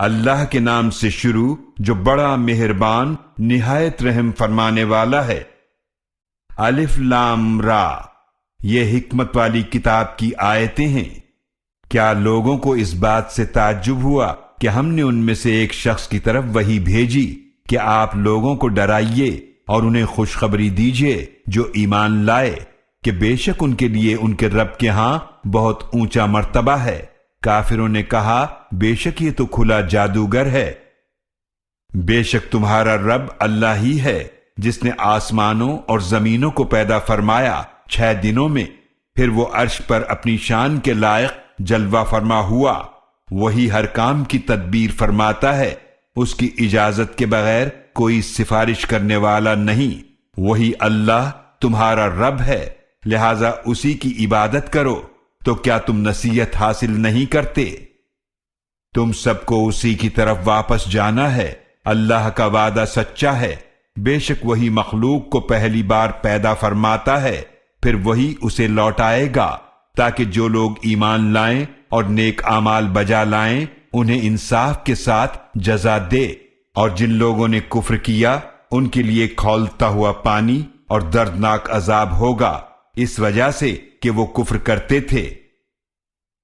اللہ کے نام سے شروع جو بڑا مہربان نہایت رحم فرمانے والا ہے۔ الف لام را، یہ حکمت والی کتاب کی آیتیں ہیں۔ کیا لوگوں کو اس بات سے تعجب ہوا کہ ہم نے ان میں سے ایک شخص کی طرف وحی بھیجی کہ آپ لوگوں کو ڈرائیے اور انہیں خوشخبری دیجیے جو ایمان لائے کہ بے شک ان کے لیے ان کے رب کے ہاں بہت اونچا مرتبہ ہے۔ کافروں نے کہا بے شک یہ تو کھلا جادوگر ہے۔ بے شک تمہارا رب اللہ ہی ہے جس نے آسمانوں اور زمینوں کو پیدا فرمایا 6 دنوں میں، پھر وہ عرش پر اپنی شان کے لائق جلوہ فرما ہوا۔ وہی ہر کام کی تدبیر فرماتا ہے، اس کی اجازت کے بغیر کوئی سفارش کرنے والا نہیں۔ وہی اللہ تمہارا رب ہے، لہذا اسی کی عبادت کرو۔ تو کیا تم نصیحت حاصل نہیں کرتے؟ تم سب کو اسی کی طرف واپس جانا ہے۔ اللہ کا وعدہ سچا ہے، بے شک وہی مخلوق کو پہلی بار پیدا فرماتا ہے، پھر وہی اسے لوٹائے گا تاکہ جو لوگ ایمان لائیں اور نیک اعمال بجا لائیں انہیں انصاف کے ساتھ جزا دے، اور جن لوگوں نے کفر کیا ان کے لیے کھولتا ہوا پانی اور دردناک عذاب ہوگا، اس وجہ سے کہ وہ کفر کرتے تھے۔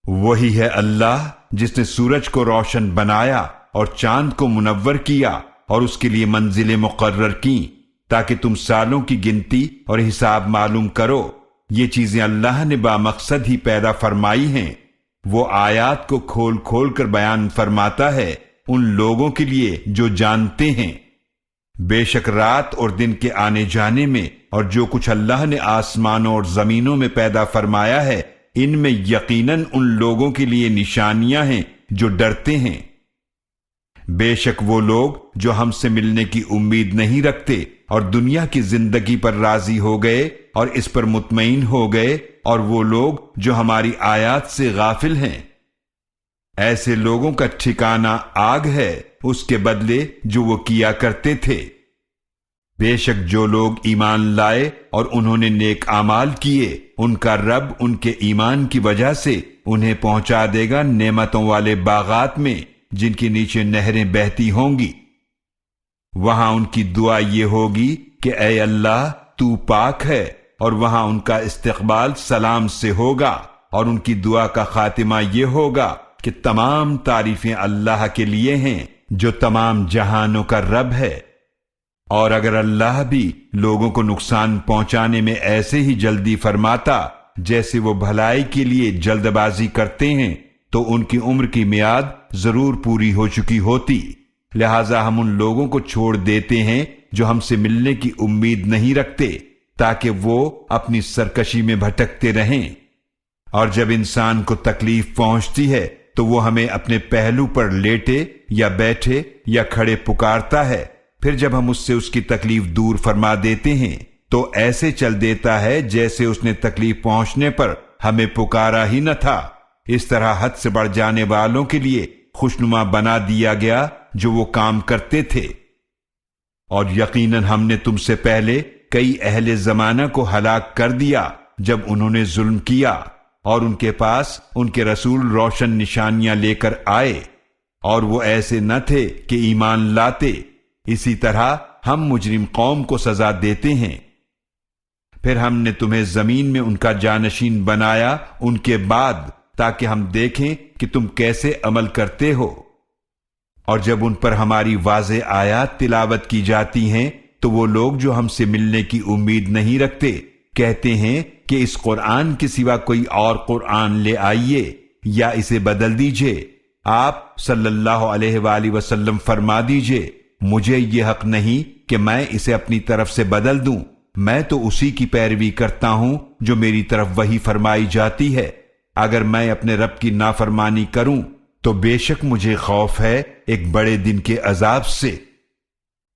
وہی ہے اللہ جس نے سورج کو روشن بنایا اور چاند کو منور کیا اور اس کے لیے منزلیں مقرر کی تاکہ تم سالوں کی گنتی اور حساب معلوم کرو۔ یہ چیزیں اللہ نے بامقصد ہی پیدا فرمائی ہیں۔ وہ آیات کو کھول کھول کر بیان فرماتا ہے ان لوگوں کے لیے جو جانتے ہیں۔ بے شک رات اور دن کے آنے جانے میں اور جو کچھ اللہ نے آسمانوں اور زمینوں میں پیدا فرمایا ہے، ان میں یقیناً ان لوگوں کے لیے نشانیاں ہیں جو ڈرتے ہیں۔ بے شک وہ لوگ جو ہم سے ملنے کی امید نہیں رکھتے اور دنیا کی زندگی پر راضی ہو گئے اور اس پر مطمئن ہو گئے، اور وہ لوگ جو ہماری آیات سے غافل ہیں، ایسے لوگوں کا ٹھکانہ آگ ہے، اس کے بدلے جو وہ کیا کرتے تھے۔ بے شک جو لوگ ایمان لائے اور انہوں نے نیک اعمال کیے، ان کا رب ان کے ایمان کی وجہ سے انہیں پہنچا دے گا نعمتوں والے باغات میں جن کے نیچے نہریں بہتی ہوں گی۔ وہاں ان کی دعا یہ ہوگی کہ اے اللہ تو پاک ہے، اور وہاں ان کا استقبال سلام سے ہوگا، اور ان کی دعا کا خاتمہ یہ ہوگا کہ تمام تعریفیں اللہ کے لیے ہیں جو تمام جہانوں کا رب ہے۔ اور اگر اللہ بھی لوگوں کو نقصان پہنچانے میں ایسے ہی جلدی فرماتا جیسے وہ بھلائی کے لیے جلد بازی کرتے ہیں تو ان کی عمر کی میعاد ضرور پوری ہو چکی ہوتی۔ لہٰذا ہم ان لوگوں کو چھوڑ دیتے ہیں جو ہم سے ملنے کی امید نہیں رکھتے تاکہ وہ اپنی سرکشی میں بھٹکتے رہیں۔ اور جب انسان کو تکلیف پہنچتی ہے تو وہ ہمیں اپنے پہلو پر لیٹے یا بیٹھے یا کھڑے پکارتا ہے، پھر جب ہم اس سے اس کی تکلیف دور فرما دیتے ہیں تو ایسے چل دیتا ہے جیسے اس نے تکلیف پہنچنے پر ہمیں پکارا ہی نہ تھا۔ اس طرح حد سے بڑھ جانے والوں کے لیے خوشنما بنا دیا گیا جو وہ کام کرتے تھے۔ اور یقیناً ہم نے تم سے پہلے کئی اہل زمانہ کو ہلاک کر دیا جب انہوں نے ظلم کیا، اور ان کے پاس ان کے رسول روشن نشانیاں لے کر آئے، اور وہ ایسے نہ تھے کہ ایمان لاتے۔ اسی طرح ہم مجرم قوم کو سزا دیتے ہیں۔ پھر ہم نے تمہیں زمین میں ان کا جانشین بنایا ان کے بعد تاکہ ہم دیکھیں کہ تم کیسے عمل کرتے ہو۔ اور جب ان پر ہماری واضح آیات تلاوت کی جاتی ہیں تو وہ لوگ جو ہم سے ملنے کی امید نہیں رکھتے کہتے ہیں کہ اس قرآن کے سوا کوئی اور قرآن لے آئیے یا اسے بدل دیجئے۔ آپ صلی اللہ علیہ وآلہ وسلم فرما دیجئے مجھے یہ حق نہیں کہ میں اسے اپنی طرف سے بدل دوں، میں تو اسی کی پیروی کرتا ہوں جو میری طرف وحی فرمائی جاتی ہے۔ اگر میں اپنے رب کی نافرمانی کروں تو بے شک مجھے خوف ہے ایک بڑے دن کے عذاب سے۔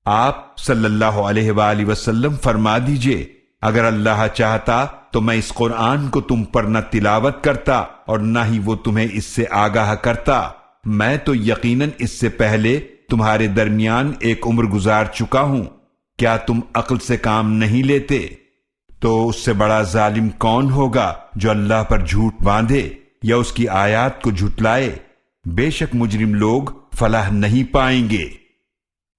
آپ صلی اللہ علیہ وآلہ وسلم فرما دیجئے اگر اللہ چاہتا تو میں اس قرآن کو تم پر نہ تلاوت کرتا اور نہ ہی وہ تمہیں اس سے آگاہ کرتا۔ میں تو یقیناً اس سے پہلے تمہارے درمیان ایک عمر گزار چکا ہوں، کیا تم عقل سے کام نہیں لیتے؟ تو اس سے بڑا ظالم کون ہوگا جو اللہ پر جھوٹ باندھے یا اس کی آیات کو جھٹلائے؟ بے شک مجرم لوگ فلاح نہیں پائیں گے۔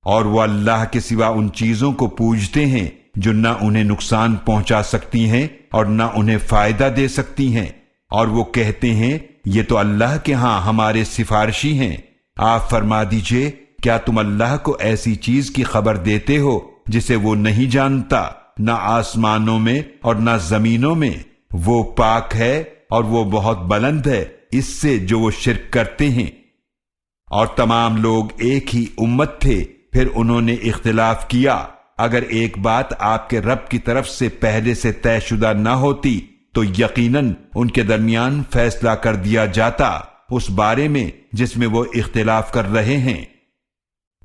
اور وہ اللہ کے سوا ان چیزوں کو پوجتے ہیں جو نہ انہیں نقصان پہنچا سکتی ہیں اور نہ انہیں فائدہ دے سکتی ہیں، اور وہ کہتے ہیں یہ تو اللہ کے ہاں ہمارے سفارشی ہیں۔ آپ فرما دیجئے کیا تم اللہ کو ایسی چیز کی خبر دیتے ہو جسے وہ نہیں جانتا، نہ آسمانوں میں اور نہ زمینوں میں؟ وہ پاک ہے اور وہ بہت بلند ہے اس سے جو وہ شرک کرتے ہیں۔ اور تمام لوگ ایک ہی امت تھے، پھر انہوں نے اختلاف کیا۔ اگر ایک بات آپ کے رب کی طرف سے پہلے سے طے شدہ نہ ہوتی تو یقیناً ان کے درمیان فیصلہ کر دیا جاتا اس بارے میں جس میں وہ اختلاف کر رہے ہیں۔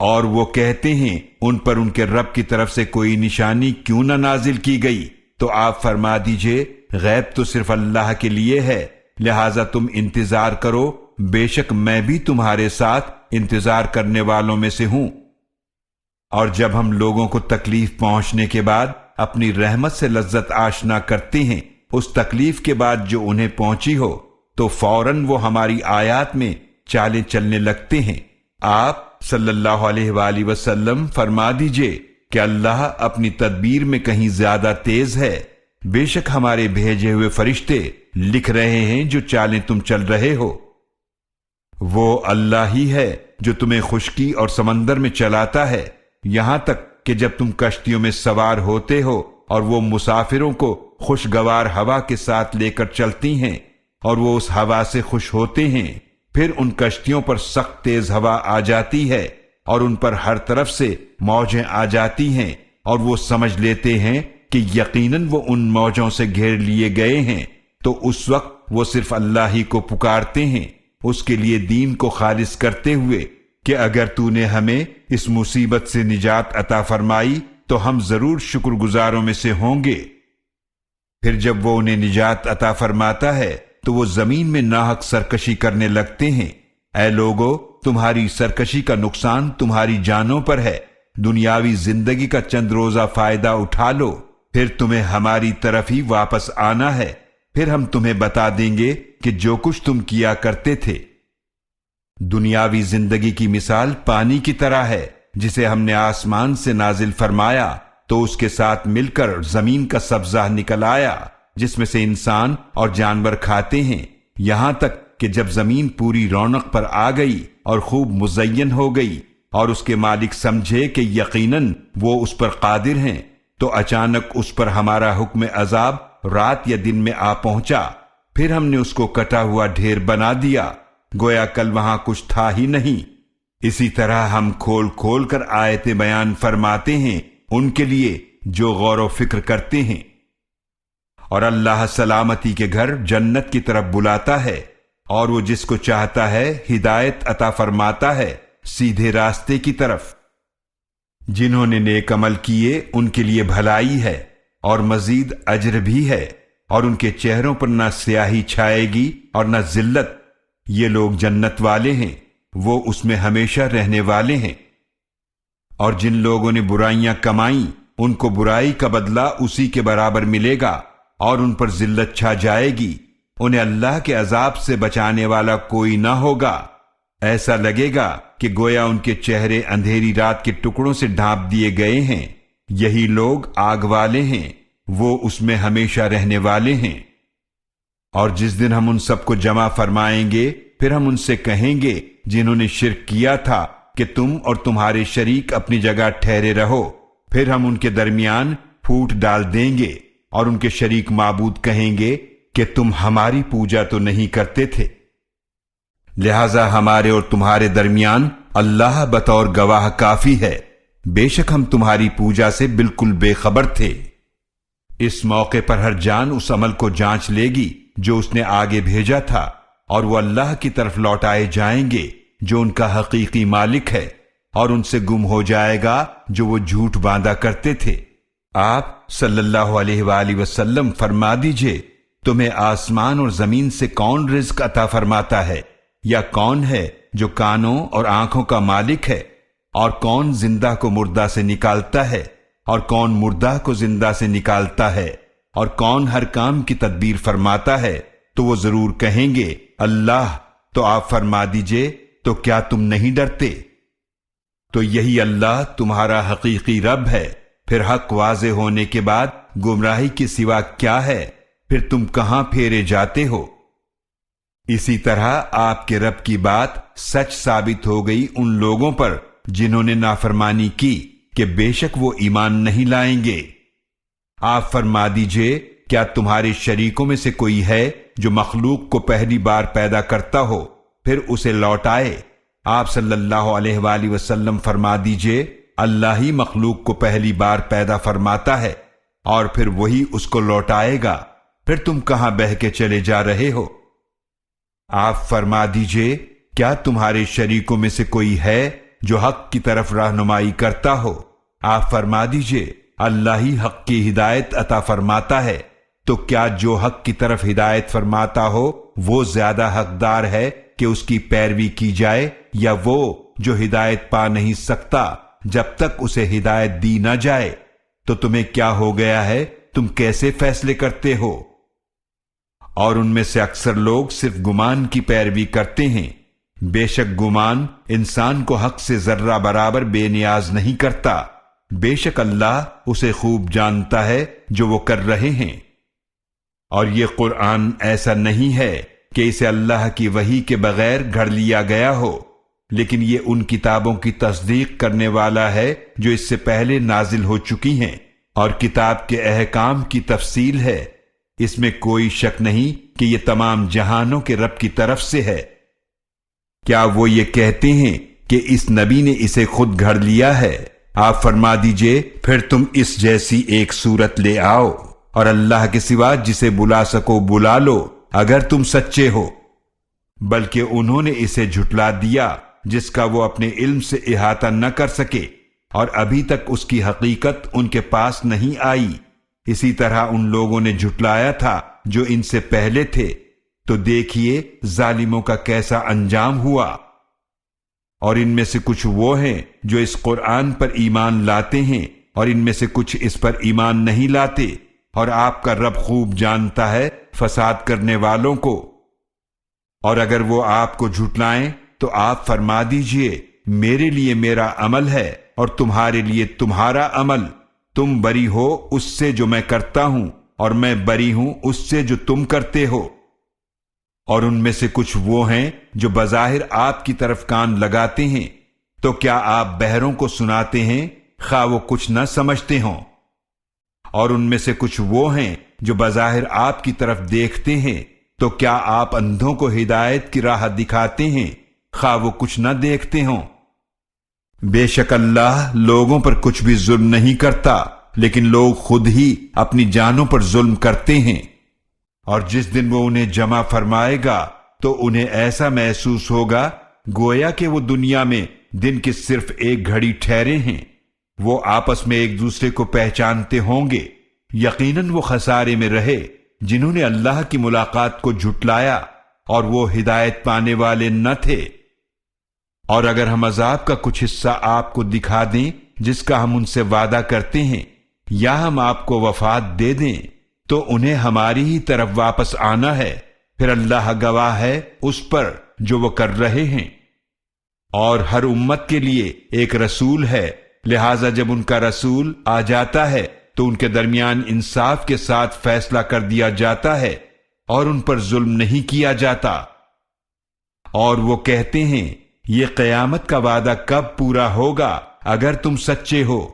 اور وہ کہتے ہیں ان پر ان کے رب کی طرف سے کوئی نشانی کیوں نہ نازل کی گئی؟ تو آپ فرما دیجئے غیب تو صرف اللہ کے لیے ہے، لہذا تم انتظار کرو، بے شک میں بھی تمہارے ساتھ انتظار کرنے والوں میں سے ہوں۔ اور جب ہم لوگوں کو تکلیف پہنچنے کے بعد اپنی رحمت سے لذت آشنا کرتے ہیں، اس تکلیف کے بعد جو انہیں پہنچی ہو تو فوراً وہ ہماری آیات میں چالیں چلنے لگتے ہیں۔ آپ صلی اللہ علیہ وآلہ وسلم فرما دیجئے کہ اللہ اپنی تدبیر میں کہیں زیادہ تیز ہے، بے شک ہمارے بھیجے ہوئے فرشتے لکھ رہے ہیں جو چالیں تم چل رہے ہو۔ وہ اللہ ہی ہے جو تمہیں خشکی اور سمندر میں چلاتا ہے، یہاں تک کہ جب تم کشتیوں میں سوار ہوتے ہو اور وہ مسافروں کو خوشگوار ہوا کے ساتھ لے کر چلتی ہیں اور وہ اس ہوا سے خوش ہوتے ہیں، پھر ان کشتیوں پر سخت تیز ہوا آ جاتی ہے اور ان پر ہر طرف سے موجیں آ جاتی ہیں، اور وہ سمجھ لیتے ہیں کہ یقیناً وہ ان موجوں سے گھیر لیے گئے ہیں، تو اس وقت وہ صرف اللہ ہی کو پکارتے ہیں، اس کے لیے دین کو خالص کرتے ہوئے کہ اگر تو نے ہمیں اس مصیبت سے نجات عطا فرمائی تو ہم ضرور شکر گزاروں میں سے ہوں گے۔ پھر جب وہ انہیں نجات عطا فرماتا ہے تو وہ زمین میں ناحق سرکشی کرنے لگتے ہیں۔ اے لوگو، تمہاری سرکشی کا نقصان تمہاری جانوں پر ہے، دنیاوی زندگی کا چند روزہ فائدہ اٹھا لو، پھر تمہیں ہماری طرف ہی واپس آنا ہے، پھر ہم تمہیں بتا دیں گے کہ جو کچھ تم کیا کرتے تھے۔ دنیاوی زندگی کی مثال پانی کی طرح ہے جسے ہم نے آسمان سے نازل فرمایا تو اس کے ساتھ مل کر زمین کا سبزہ نکل آیا جس میں سے انسان اور جانور کھاتے ہیں، یہاں تک کہ جب زمین پوری رونق پر آ گئی اور خوب مزین ہو گئی اور اس کے مالک سمجھے کہ یقیناً وہ اس پر قادر ہیں، تو اچانک اس پر ہمارا حکم عذاب رات یا دن میں آ پہنچا، پھر ہم نے اس کو کٹا ہوا ڈھیر بنا دیا، گویا کل وہاں کچھ تھا ہی نہیں۔ اسی طرح ہم کھول کھول کر آیتیں بیان فرماتے ہیں ان کے لیے جو غور و فکر کرتے ہیں۔ اور اللہ سلامتی کے گھر جنت کی طرف بلاتا ہے، اور وہ جس کو چاہتا ہے ہدایت عطا فرماتا ہے سیدھے راستے کی طرف۔ جنہوں نے نیک عمل کیے ان کے لیے بھلائی ہے اور مزید اجر بھی ہے، اور ان کے چہروں پر نہ سیاہی چھائے گی اور نہ ذلت۔ یہ لوگ جنت والے ہیں، وہ اس میں ہمیشہ رہنے والے ہیں۔ اور جن لوگوں نے برائیاں کمائیں ان کو برائی کا بدلہ اسی کے برابر ملے گا، اور ان پر ذلت چھا جائے گی، انہیں اللہ کے عذاب سے بچانے والا کوئی نہ ہوگا۔ ایسا لگے گا کہ گویا ان کے چہرے اندھیری رات کے ٹکڑوں سے ڈھانپ دیے گئے ہیں۔ یہی لوگ آگ والے ہیں، وہ اس میں ہمیشہ رہنے والے ہیں۔ اور جس دن ہم ان سب کو جمع فرمائیں گے پھر ہم ان سے کہیں گے جنہوں نے شرک کیا تھا کہ تم اور تمہارے شریک اپنی جگہ ٹھہرے رہو، پھر ہم ان کے درمیان پھوٹ ڈال دیں گے، اور ان کے شریک معبود کہیں گے کہ تم ہماری پوجا تو نہیں کرتے تھے، لہذا ہمارے اور تمہارے درمیان اللہ بطور گواہ کافی ہے، بے شک ہم تمہاری پوجا سے بالکل بے خبر تھے۔ اس موقع پر ہر جان اس عمل کو جانچ لے گی جو اس نے آگے بھیجا تھا، اور وہ اللہ کی طرف لوٹائے جائیں گے جو ان کا حقیقی مالک ہے، اور ان سے گم ہو جائے گا جو وہ جھوٹ باندھا کرتے تھے۔ آپ صلی اللہ علیہ وآلہ وسلم فرما دیجئے تمہیں آسمان اور زمین سے کون رزق عطا فرماتا ہے، یا کون ہے جو کانوں اور آنکھوں کا مالک ہے، اور کون زندہ کو مردہ سے نکالتا ہے، اور کون مردہ کو زندہ سے نکالتا ہے، اور کون ہر کام کی تدبیر فرماتا ہے؟ تو وہ ضرور کہیں گے اللہ۔ تو آپ فرما دیجئے تو کیا تم نہیں ڈرتے؟ تو یہی اللہ تمہارا حقیقی رب ہے، پھر حق واضح ہونے کے بعد گمراہی کے سوا کیا ہے؟ پھر تم کہاں پھیرے جاتے ہو؟ اسی طرح آپ کے رب کی بات سچ ثابت ہو گئی ان لوگوں پر جنہوں نے نافرمانی کی کہ بے شک وہ ایمان نہیں لائیں گے۔ آپ فرما دیجئے، کیا تمہارے شریکوں میں سے کوئی ہے جو مخلوق کو پہلی بار پیدا کرتا ہو پھر اسے لوٹائے؟ آپ صلی اللہ علیہ وآلہ وسلم فرما دیجئے، اللہ ہی مخلوق کو پہلی بار پیدا فرماتا ہے اور پھر وہی اس کو لوٹائے گا، پھر تم کہاں بہہ کے چلے جا رہے ہو؟ آپ فرما دیجئے، کیا تمہارے شریکوں میں سے کوئی ہے جو حق کی طرف رہنمائی کرتا ہو؟ آپ فرما دیجئے، اللہ ہی حق کی ہدایت عطا فرماتا ہے، تو کیا جو حق کی طرف ہدایت فرماتا ہو وہ زیادہ حقدار ہے کہ اس کی پیروی کی جائے، یا وہ جو ہدایت پا نہیں سکتا جب تک اسے ہدایت دی نہ جائے؟ تو تمہیں کیا ہو گیا ہے؟ تم کیسے فیصلے کرتے ہو؟ اور ان میں سے اکثر لوگ صرف گمان کی پیروی کرتے ہیں۔ بے شک گمان انسان کو حق سے ذرہ برابر بے نیاز نہیں کرتا، بے شک اللہ اسے خوب جانتا ہے جو وہ کر رہے ہیں۔ اور یہ قرآن ایسا نہیں ہے کہ اسے اللہ کی وحی کے بغیر گھڑ لیا گیا ہو، لیکن یہ ان کتابوں کی تصدیق کرنے والا ہے جو اس سے پہلے نازل ہو چکی ہیں، اور کتاب کے احکام کی تفصیل ہے۔ اس میں کوئی شک نہیں کہ یہ تمام جہانوں کے رب کی طرف سے ہے۔ کیا وہ یہ کہتے ہیں کہ اس نبی نے اسے خود گھڑ لیا ہے؟ آپ فرما دیجئے، پھر تم اس جیسی ایک صورت لے آؤ اور اللہ کے سوا جسے بلا سکو بلا لو اگر تم سچے ہو۔ بلکہ انہوں نے اسے جھٹلا دیا جس کا وہ اپنے علم سے احاطہ نہ کر سکے، اور ابھی تک اس کی حقیقت ان کے پاس نہیں آئی۔ اسی طرح ان لوگوں نے جھٹلایا تھا جو ان سے پہلے تھے، تو دیکھیے ظالموں کا کیسا انجام ہوا۔ اور ان میں سے کچھ وہ ہیں جو اس قرآن پر ایمان لاتے ہیں، اور ان میں سے کچھ اس پر ایمان نہیں لاتے، اور آپ کا رب خوب جانتا ہے فساد کرنے والوں کو۔ اور اگر وہ آپ کو جھٹلائیں تو آپ فرما دیجئے، میرے لیے میرا عمل ہے اور تمہارے لیے تمہارا عمل، تم بری ہو اس سے جو میں کرتا ہوں اور میں بری ہوں اس سے جو تم کرتے ہو۔ اور ان میں سے کچھ وہ ہیں جو بظاہر آپ کی طرف کان لگاتے ہیں، تو کیا آپ بہروں کو سناتے ہیں خواہ وہ کچھ نہ سمجھتے ہوں؟ اور ان میں سے کچھ وہ ہیں جو بظاہر آپ کی طرف دیکھتے ہیں، تو کیا آپ اندھوں کو ہدایت کی راہ دکھاتے ہیں خواہ وہ کچھ نہ دیکھتے ہوں؟ بے شک اللہ لوگوں پر کچھ بھی ظلم نہیں کرتا، لیکن لوگ خود ہی اپنی جانوں پر ظلم کرتے ہیں۔ اور جس دن وہ انہیں جمع فرمائے گا تو انہیں ایسا محسوس ہوگا گویا کہ وہ دنیا میں دن کی صرف ایک گھڑی ٹھہرے ہیں۔ وہ آپس میں ایک دوسرے کو پہچانتے ہوں گے، یقیناً وہ خسارے میں رہے جنہوں نے اللہ کی ملاقات کو جھٹلایا اور وہ ہدایت پانے والے نہ تھے۔ اور اگر ہم عذاب کا کچھ حصہ آپ کو دکھا دیں جس کا ہم ان سے وعدہ کرتے ہیں، یا ہم آپ کو وفات دے دیں، تو انہیں ہماری ہی طرف واپس آنا ہے، پھر اللہ گواہ ہے اس پر جو وہ کر رہے ہیں۔ اور ہر امت کے لیے ایک رسول ہے، لہذا جب ان کا رسول آ جاتا ہے تو ان کے درمیان انصاف کے ساتھ فیصلہ کر دیا جاتا ہے اور ان پر ظلم نہیں کیا جاتا۔ اور وہ کہتے ہیں یہ قیامت کا وعدہ کب پورا ہوگا اگر تم سچے ہو؟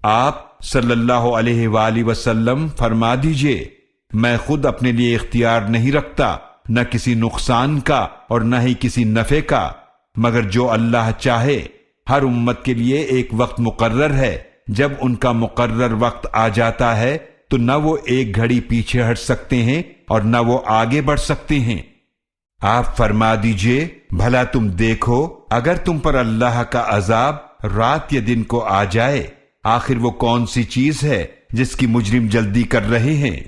آپ صلی اللہ علیہ وآلہ وسلم فرما دیجئے، میں خود اپنے لیے اختیار نہیں رکھتا نہ کسی نقصان کا اور نہ ہی کسی نفع کا، مگر جو اللہ چاہے۔ ہر امت کے لیے ایک وقت مقرر ہے، جب ان کا مقرر وقت آ جاتا ہے تو نہ وہ ایک گھڑی پیچھے ہٹ سکتے ہیں اور نہ وہ آگے بڑھ سکتے ہیں۔ آپ فرما دیجئے، بھلا تم دیکھو اگر تم پر اللہ کا عذاب رات یا دن کو آ جائے، آخر وہ کون سی چیز ہے جس کی مجرم جلدی کر رہے ہیں؟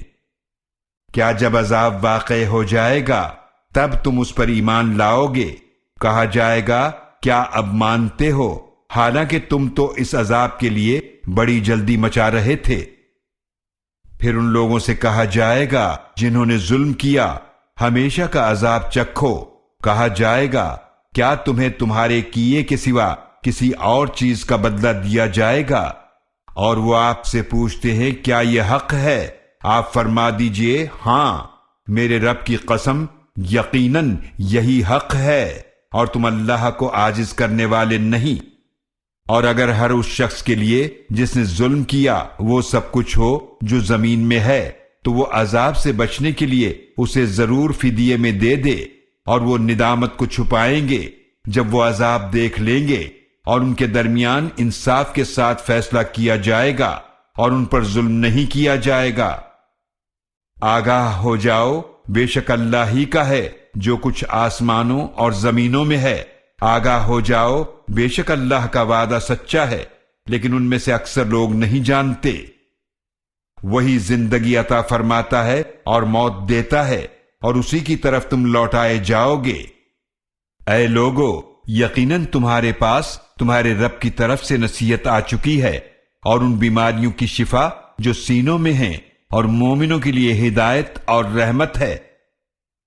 کیا جب عذاب واقع ہو جائے گا تب تم اس پر ایمان لاؤ گے؟ کہا جائے گا کیا اب مانتے ہو، حالانکہ تم تو اس عذاب کے لیے بڑی جلدی مچا رہے تھے۔ پھر ان لوگوں سے کہا جائے گا جنہوں نے ظلم کیا، ہمیشہ کا عذاب چکھو۔ کہا جائے گا کیا تمہیں تمہارے کیے کے سوا کسی اور چیز کا بدلہ دیا جائے گا؟ اور وہ آپ سے پوچھتے ہیں کیا یہ حق ہے؟ آپ فرما دیجئے ہاں، میرے رب کی قسم، یقیناً یہی حق ہے، اور تم اللہ کو عاجز کرنے والے نہیں۔ اور اگر ہر اس شخص کے لیے جس نے ظلم کیا وہ سب کچھ ہو جو زمین میں ہے، تو وہ عذاب سے بچنے کے لیے اسے ضرور فدیے میں دے دے، اور وہ ندامت کو چھپائیں گے جب وہ عذاب دیکھ لیں گے، اور ان کے درمیان انصاف کے ساتھ فیصلہ کیا جائے گا، اور ان پر ظلم نہیں کیا جائے گا۔ آگاہ ہو جاؤ، بے شک اللہ ہی کا ہے جو کچھ آسمانوں اور زمینوں میں ہے۔ آگاہ ہو جاؤ، بے شک اللہ کا وعدہ سچا ہے، لیکن ان میں سے اکثر لوگ نہیں جانتے۔ وہی زندگی عطا فرماتا ہے اور موت دیتا ہے، اور اسی کی طرف تم لوٹائے جاؤ گے۔ اے لوگو، یقیناً تمہارے پاس تمہارے رب کی طرف سے نصیحت آ چکی ہے، اور ان بیماریوں کی شفا جو سینوں میں ہیں، اور مومنوں کے لیے ہدایت اور رحمت ہے۔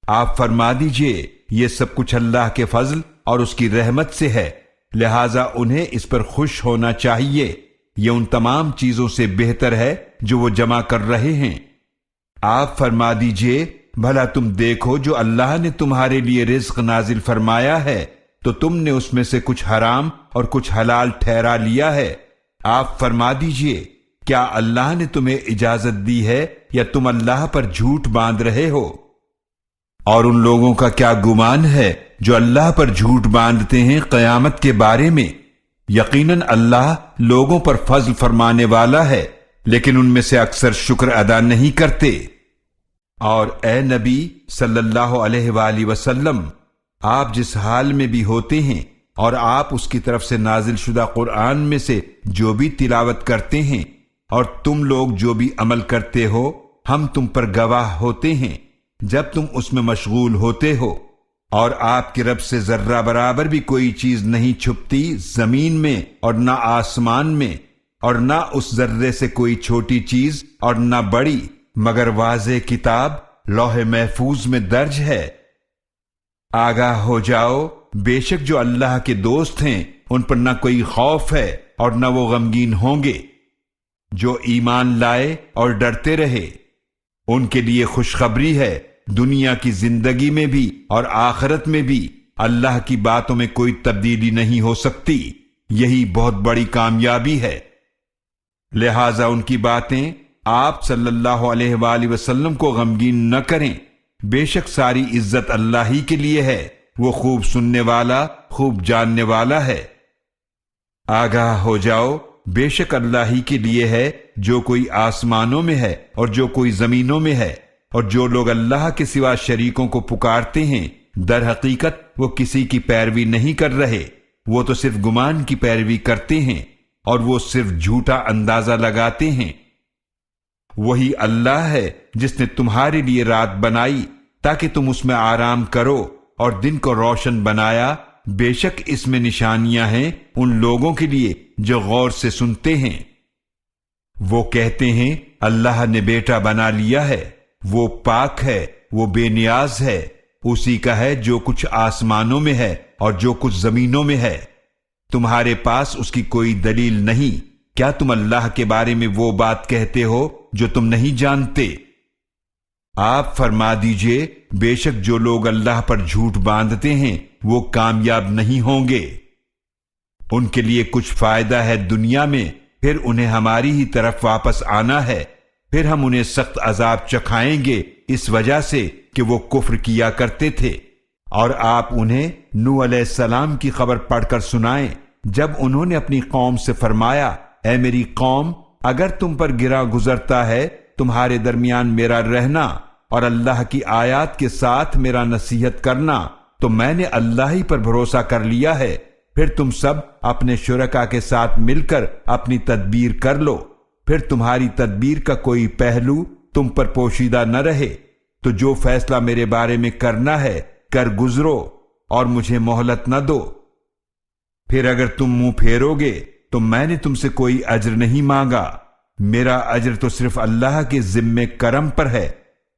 آپ فرما دیجئے یہ سب کچھ اللہ کے فضل اور اس کی رحمت سے ہے، لہٰذا انہیں اس پر خوش ہونا چاہیے۔ یہ ان تمام چیزوں سے بہتر ہے جو وہ جمع کر رہے ہیں۔ آپ فرما دیجئے بھلا تم دیکھو جو اللہ نے تمہارے لیے رزق نازل فرمایا ہے، تو تم نے اس میں سے کچھ حرام اور کچھ حلال ٹھہرا لیا ہے۔ آپ فرما دیجئے کیا اللہ نے تمہیں اجازت دی ہے یا تم اللہ پر جھوٹ باندھ رہے ہو؟ اور ان لوگوں کا کیا گمان ہے جو اللہ پر جھوٹ باندھتے ہیں قیامت کے بارے میں؟ یقیناً اللہ لوگوں پر فضل فرمانے والا ہے، لیکن ان میں سے اکثر شکر ادا نہیں کرتے۔ اور اے نبی صلی اللہ علیہ وآلہ وسلم، آپ جس حال میں بھی ہوتے ہیں اور آپ اس کی طرف سے نازل شدہ قرآن میں سے جو بھی تلاوت کرتے ہیں اور تم لوگ جو بھی عمل کرتے ہو، ہم تم پر گواہ ہوتے ہیں جب تم اس میں مشغول ہوتے ہو، اور آپ کے رب سے ذرہ برابر بھی کوئی چیز نہیں چھپتی زمین میں اور نہ آسمان میں، اور نہ اس ذرے سے کوئی چھوٹی چیز اور نہ بڑی، مگر واضح کتاب لوح محفوظ میں درج ہے۔ آگاہ ہو جاؤ، بے شک جو اللہ کے دوست ہیں ان پر نہ کوئی خوف ہے اور نہ وہ غمگین ہوں گے۔ جو ایمان لائے اور ڈرتے رہے ان کے لیے خوشخبری ہے، دنیا کی زندگی میں بھی اور آخرت میں بھی اللہ کی باتوں میں کوئی تبدیلی نہیں ہو سکتی، یہی بہت بڑی کامیابی ہے۔ لہذا ان کی باتیں آپ صلی اللہ علیہ وآلہ وسلم کو غمگین نہ کریں، بے شک ساری عزت اللہ ہی کے لیے ہے، وہ خوب سننے والا خوب جاننے والا ہے۔ آگاہ ہو جاؤ، بے شک اللہ ہی کے لیے ہے جو کوئی آسمانوں میں ہے اور جو کوئی زمینوں میں ہے، اور جو لوگ اللہ کے سوا شریکوں کو پکارتے ہیں در حقیقت وہ کسی کی پیروی نہیں کر رہے، وہ تو صرف گمان کی پیروی کرتے ہیں اور وہ صرف جھوٹا اندازہ لگاتے ہیں۔ وہی اللہ ہے جس نے تمہارے لیے رات بنائی تاکہ تم اس میں آرام کرو، اور دن کو روشن بنایا، بے شک اس میں نشانیاں ہیں ان لوگوں کے لیے جو غور سے سنتے ہیں۔ وہ کہتے ہیں اللہ نے بیٹا بنا لیا ہے، وہ پاک ہے، وہ بے نیاز ہے، اسی کا ہے جو کچھ آسمانوں میں ہے اور جو کچھ زمینوں میں ہے، تمہارے پاس اس کی کوئی دلیل نہیں، کیا تم اللہ کے بارے میں وہ بات کہتے ہو جو تم نہیں جانتے؟ آپ فرما دیجئے بے شک جو لوگ اللہ پر جھوٹ باندھتے ہیں وہ کامیاب نہیں ہوں گے، ان کے لیے کچھ فائدہ ہے دنیا میں، پھر انہیں ہماری ہی طرف واپس آنا ہے، پھر ہم انہیں سخت عذاب چکھائیں گے اس وجہ سے کہ وہ کفر کیا کرتے تھے۔ اور آپ انہیں نوح علیہ السلام کی خبر پڑھ کر سنائیں جب انہوں نے اپنی قوم سے فرمایا، اے میری قوم، اگر تم پر گرا گزرتا ہے تمہارے درمیان میرا رہنا اور اللہ کی آیات کے ساتھ میرا نصیحت کرنا، تو میں نے اللہ ہی پر بھروسہ کر لیا ہے، پھر تم سب اپنے شرکا کے ساتھ مل کر اپنی تدبیر کر لو، پھر تمہاری تدبیر کا کوئی پہلو تم پر پوشیدہ نہ رہے، تو جو فیصلہ میرے بارے میں کرنا ہے کر گزرو اور مجھے مہلت نہ دو۔ پھر اگر تم منہ پھیرو گے تو میں نے تم سے کوئی اجر نہیں مانگا، میرا اجر تو صرف اللہ کے ذمے کرم پر ہے،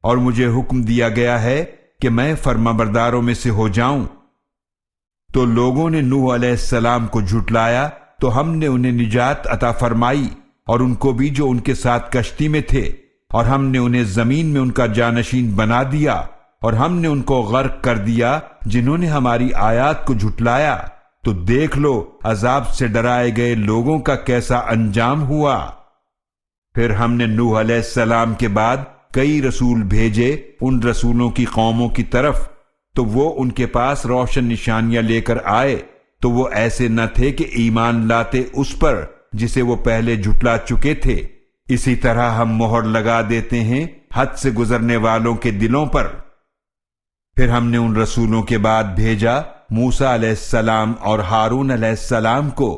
اور مجھے حکم دیا گیا ہے کہ میں فرمانبرداروں میں سے ہو جاؤں۔ تو لوگوں نے نوح علیہ السلام کو جھٹلایا تو ہم نے انہیں نجات عطا فرمائی اور ان کو بھی جو ان کے ساتھ کشتی میں تھے، اور ہم نے انہیں زمین میں ان کا جانشین بنا دیا، اور ہم نے ان کو غرق کر دیا جنہوں نے ہماری آیات کو جھٹلایا۔ تو دیکھ لو عذاب سے ڈرائے گئے لوگوں کا کیسا انجام ہوا۔ پھر ہم نے نوح علیہ السلام کے بعد کئی رسول بھیجے ان رسولوں کی قوموں کی طرف، تو وہ ان کے پاس روشن نشانیاں لے کر آئے، تو وہ ایسے نہ تھے کہ ایمان لاتے اس پر جسے وہ پہلے جھٹلا چکے تھے۔ اسی طرح ہم مہر لگا دیتے ہیں حد سے گزرنے والوں کے دلوں پر۔ پھر ہم نے ان رسولوں کے بعد بھیجا موسیٰ علیہ السلام اور ہارون علیہ السلام کو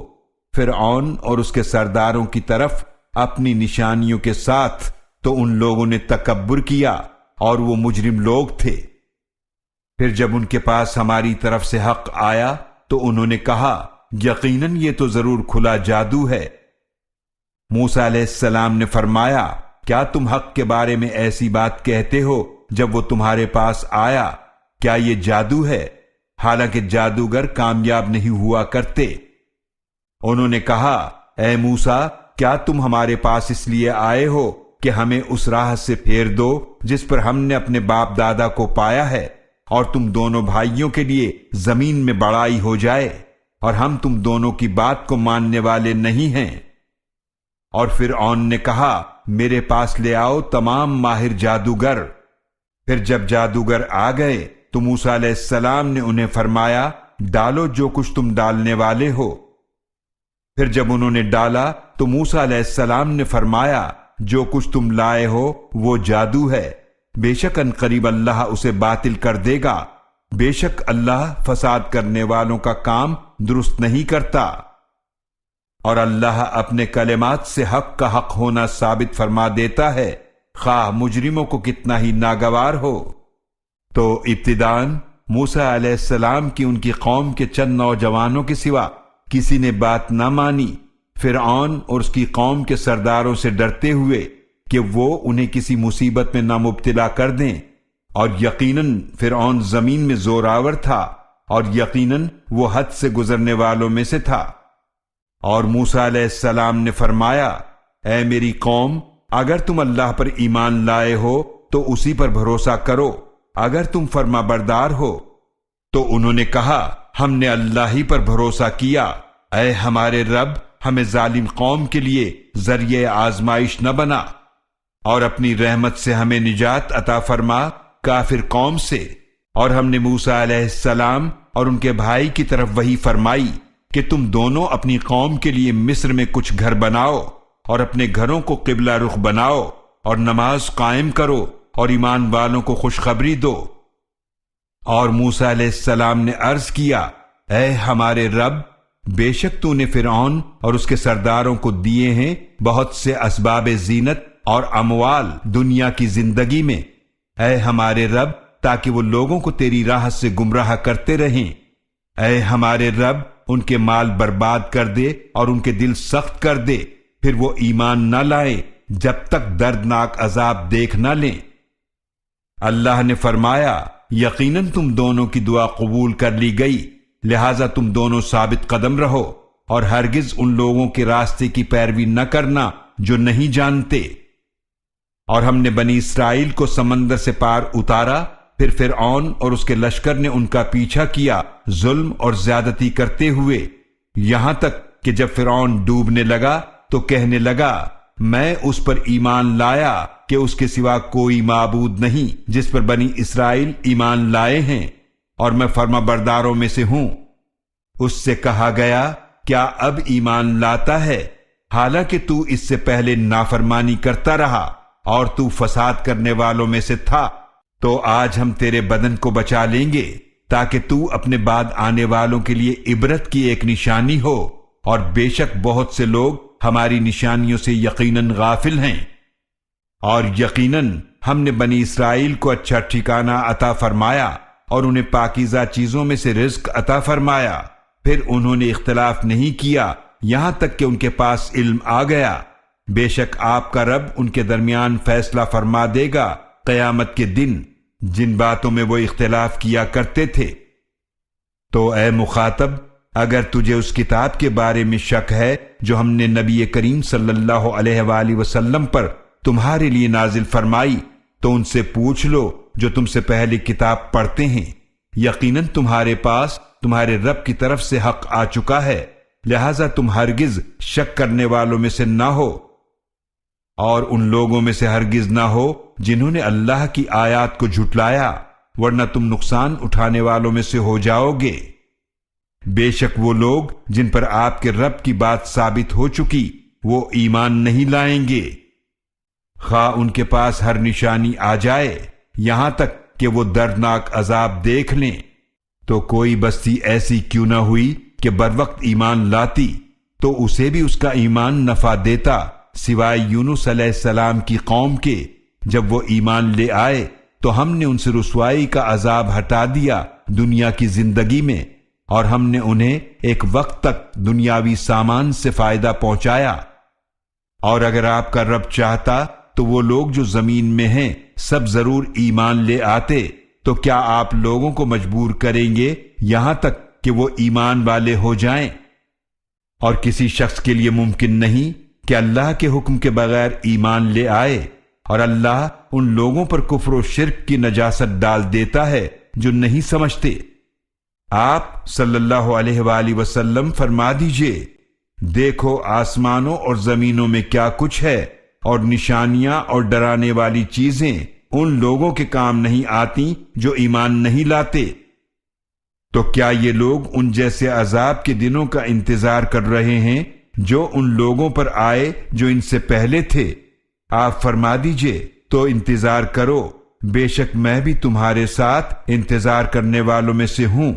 فرعون اور اس کے سرداروں کی طرف اپنی نشانیوں کے ساتھ، تو ان لوگوں نے تکبر کیا اور وہ مجرم لوگ تھے۔ پھر جب ان کے پاس ہماری طرف سے حق آیا تو انہوں نے کہا یقیناً یہ تو ضرور کھلا جادو ہے۔ موسیٰ علیہ السلام نے فرمایا کیا تم حق کے بارے میں ایسی بات کہتے ہو جب وہ تمہارے پاس آیا؟ کیا یہ جادو ہے؟ حالانکہ جادوگر کامیاب نہیں ہوا کرتے۔ انہوں نے کہا اے موسیٰ، کیا تم ہمارے پاس اس لیے آئے ہو کہ ہمیں اس راہ سے پھیر دو جس پر ہم نے اپنے باپ دادا کو پایا ہے، اور تم دونوں بھائیوں کے لیے زمین میں بڑائی ہو جائے، اور ہم تم دونوں کی بات کو ماننے والے نہیں ہیں؟ اور فرعون نے کہا میرے پاس لے آؤ تمام ماہر جادوگر۔ پھر جب جادوگر آ گئے تو موسیٰ علیہ السلام نے انہیں فرمایا ڈالو جو کچھ تم ڈالنے والے ہو۔ پھر جب انہوں نے ڈالا تو موسیٰ علیہ السلام نے فرمایا جو کچھ تم لائے ہو وہ جادو ہے، بے شک ان قریب اللہ اسے باطل کر دے گا، بے شک اللہ فساد کرنے والوں کا کام درست نہیں کرتا، اور اللہ اپنے کلمات سے حق کا حق ہونا ثابت فرما دیتا ہے، خواہ مجرموں کو کتنا ہی ناگوار ہو۔ تو ابتداً موسیٰ علیہ السلام کی ان کی قوم کے چند نوجوانوں کے سوا کسی نے بات نہ مانی، فرعون اور اس کی قوم کے سرداروں سے ڈرتے ہوئے کہ وہ انہیں کسی مصیبت میں نہ مبتلا کر دیں، اور یقیناً فرعون زمین میں زوراور تھا، اور یقیناً وہ حد سے گزرنے والوں میں سے تھا۔ اور موسیٰ علیہ السلام نے فرمایا اے میری قوم، اگر تم اللہ پر ایمان لائے ہو تو اسی پر بھروسہ کرو، اگر تم فرما بردار ہو۔ تو انہوں نے کہا ہم نے اللہ ہی پر بھروسہ کیا، اے ہمارے رب ہمیں ظالم قوم کے لیے ذریعہ آزمائش نہ بنا، اور اپنی رحمت سے ہمیں نجات عطا فرما کافر قوم سے۔ اور ہم نے موسیٰ علیہ السلام اور ان کے بھائی کی طرف وحی فرمائی کہ تم دونوں اپنی قوم کے لیے مصر میں کچھ گھر بناؤ، اور اپنے گھروں کو قبلہ رخ بناؤ، اور نماز قائم کرو، اور ایمان والوں کو خوشخبری دو۔ اور موسیٰ علیہ السلام نے عرض کیا اے ہمارے رب، بے شک تو نے فرعون اور اس کے سرداروں کو دیے ہیں بہت سے اسباب زینت اور اموال دنیا کی زندگی میں، اے ہمارے رب تاکہ وہ لوگوں کو تیری راہ سے گمراہ کرتے رہیں۔ اے ہمارے رب ان کے مال برباد کر دے اور ان کے دل سخت کر دے، پھر وہ ایمان نہ لائیں جب تک دردناک عذاب دیکھ نہ لیں۔ اللہ نے فرمایا یقیناً تم دونوں کی دعا قبول کر لی گئی، لہذا تم دونوں ثابت قدم رہو، اور ہرگز ان لوگوں کے راستے کی پیروی نہ کرنا جو نہیں جانتے۔ اور ہم نے بنی اسرائیل کو سمندر سے پار اتارا، پھر فرعون اور اس کے لشکر نے ان کا پیچھا کیا ظلم اور زیادتی کرتے ہوئے، یہاں تک کہ جب فرعون ڈوبنے لگا تو کہنے لگا میں اس پر ایمان لایا کہ اس کے سوا کوئی معبود نہیں جس پر بنی اسرائیل ایمان لائے ہیں، اور میں فرما برداروں میں سے ہوں۔ اس سے کہا گیا کیا اب ایمان لاتا ہے، حالانکہ تو اس سے پہلے نافرمانی کرتا رہا اور تو فساد کرنے والوں میں سے تھا، تو آج ہم تیرے بدن کو بچا لیں گے تاکہ تو اپنے بعد آنے والوں کے لیے عبرت کی ایک نشانی ہو، اور بے شک بہت سے لوگ ہماری نشانیوں سے یقیناً غافل ہیں۔ اور یقیناً ہم نے بنی اسرائیل کو اچھا ٹھکانہ عطا فرمایا اور انہیں پاکیزہ چیزوں میں سے رزق عطا فرمایا، پھر انہوں نے اختلاف نہیں کیا یہاں تک کہ ان کے پاس علم آ گیا۔ بے شک آپ کا رب ان کے درمیان فیصلہ فرما دے گا قیامت کے دن جن باتوں میں وہ اختلاف کیا کرتے تھے۔ تو اے مخاطب، اگر تجھے اس کتاب کے بارے میں شک ہے جو ہم نے نبی کریم صلی اللہ علیہ وآلہ وسلم پر تمہارے لیے نازل فرمائی، تو ان سے پوچھ لو جو تم سے پہلے کتاب پڑھتے ہیں، یقیناً تمہارے پاس تمہارے رب کی طرف سے حق آ چکا ہے، لہذا تم ہرگز شک کرنے والوں میں سے نہ ہو، اور ان لوگوں میں سے ہرگز نہ ہو جنہوں نے اللہ کی آیات کو جھٹلایا، ورنہ تم نقصان اٹھانے والوں میں سے ہو جاؤ گے۔ بے شک وہ لوگ جن پر آپ کے رب کی بات ثابت ہو چکی وہ ایمان نہیں لائیں گے، خواہ ان کے پاس ہر نشانی آ جائے، یہاں تک کہ وہ دردناک عذاب دیکھ لیں۔ تو کوئی بستی ایسی کیوں نہ ہوئی کہ بروقت ایمان لاتی تو اسے بھی اس کا ایمان نفع دیتا، سوائے یونس علیہ السلام کی قوم کے۔ جب وہ ایمان لے آئے تو ہم نے ان سے رسوائی کا عذاب ہٹا دیا دنیا کی زندگی میں، اور ہم نے انہیں ایک وقت تک دنیاوی سامان سے فائدہ پہنچایا۔ اور اگر آپ کا رب چاہتا تو وہ لوگ جو زمین میں ہیں سب ضرور ایمان لے آتے، تو کیا آپ لوگوں کو مجبور کریں گے یہاں تک کہ وہ ایمان والے ہو جائیں؟ اور کسی شخص کے لیے ممکن نہیں کہ اللہ کے حکم کے بغیر ایمان لے آئے، اور اللہ ان لوگوں پر کفر و شرک کی نجاست ڈال دیتا ہے جو نہیں سمجھتے۔ آپ صلی اللہ علیہ وآلہ وسلم فرما دیجئے، دیکھو آسمانوں اور زمینوں میں کیا کچھ ہے، اور نشانیاں اور ڈرانے والی چیزیں ان لوگوں کے کام نہیں آتی جو ایمان نہیں لاتے۔ تو کیا یہ لوگ ان جیسے عذاب کے دنوں کا انتظار کر رہے ہیں جو ان لوگوں پر آئے جو ان سے پہلے تھے؟ آپ فرما دیجئے تو انتظار کرو، بے شک میں بھی تمہارے ساتھ انتظار کرنے والوں میں سے ہوں۔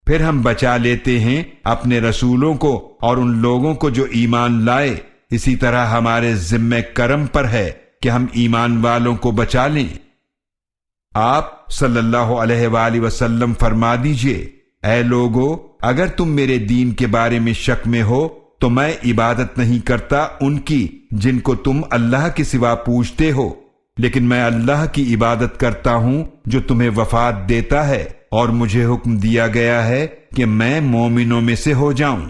پھر ہم بچا لیتے ہیں اپنے رسولوں کو اور ان لوگوں کو جو ایمان لائے، اسی طرح ہمارے ذمہ کرم پر ہے کہ ہم ایمان والوں کو بچا لیں۔ آپ صلی اللہ علیہ وآلہ وسلم فرما دیجئے، اے لوگو، اگر تم میرے دین کے بارے میں شک میں ہو تو میں عبادت نہیں کرتا ان کی جن کو تم اللہ کے سوا پوجتے ہو، لیکن میں اللہ کی عبادت کرتا ہوں جو تمہیں وفات دیتا ہے، اور مجھے حکم دیا گیا ہے کہ میں مومنوں میں سے ہو جاؤں۔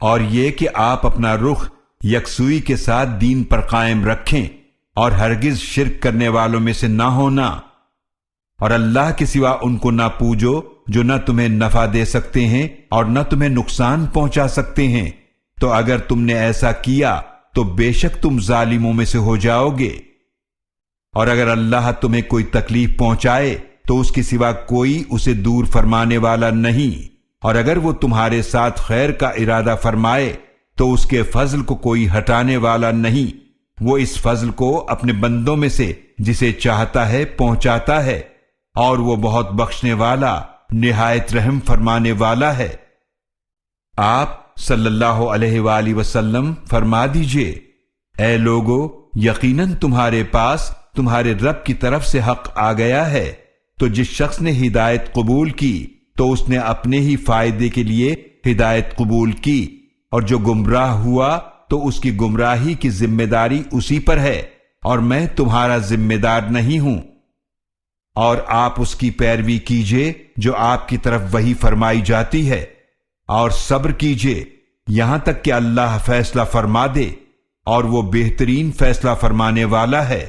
اور یہ کہ آپ اپنا رخ یکسوئی کے ساتھ دین پر قائم رکھیں اور ہرگز شرک کرنے والوں میں سے نہ ہونا، اور اللہ کے سوا ان کو نہ پوجو جو نہ تمہیں نفع دے سکتے ہیں اور نہ تمہیں نقصان پہنچا سکتے ہیں، تو اگر تم نے ایسا کیا تو بے شک تم ظالموں میں سے ہو جاؤ گے۔ اور اگر اللہ تمہیں کوئی تکلیف پہنچائے تو اس کے سوا کوئی اسے دور فرمانے والا نہیں، اور اگر وہ تمہارے ساتھ خیر کا ارادہ فرمائے تو اس کے فضل کو کوئی ہٹانے والا نہیں، وہ اس فضل کو اپنے بندوں میں سے جسے چاہتا ہے پہنچاتا ہے، اور وہ بہت بخشنے والا نہایت رحم فرمانے والا ہے۔ آپ صلی اللہ علیہ وآلہ وسلم فرما دیجئے، اے لوگو، یقیناً تمہارے پاس تمہارے رب کی طرف سے حق آ گیا ہے، تو جس شخص نے ہدایت قبول کی تو اس نے اپنے ہی فائدے کے لیے ہدایت قبول کی، اور جو گمراہ ہوا تو اس کی گمراہی کی ذمہ داری اسی پر ہے، اور میں تمہارا ذمہ دار نہیں ہوں۔ اور آپ اس کی پیروی کیجئے جو آپ کی طرف وحی فرمائی جاتی ہے، اور صبر کیجئے یہاں تک کہ اللہ فیصلہ فرما دے، اور وہ بہترین فیصلہ فرمانے والا ہے۔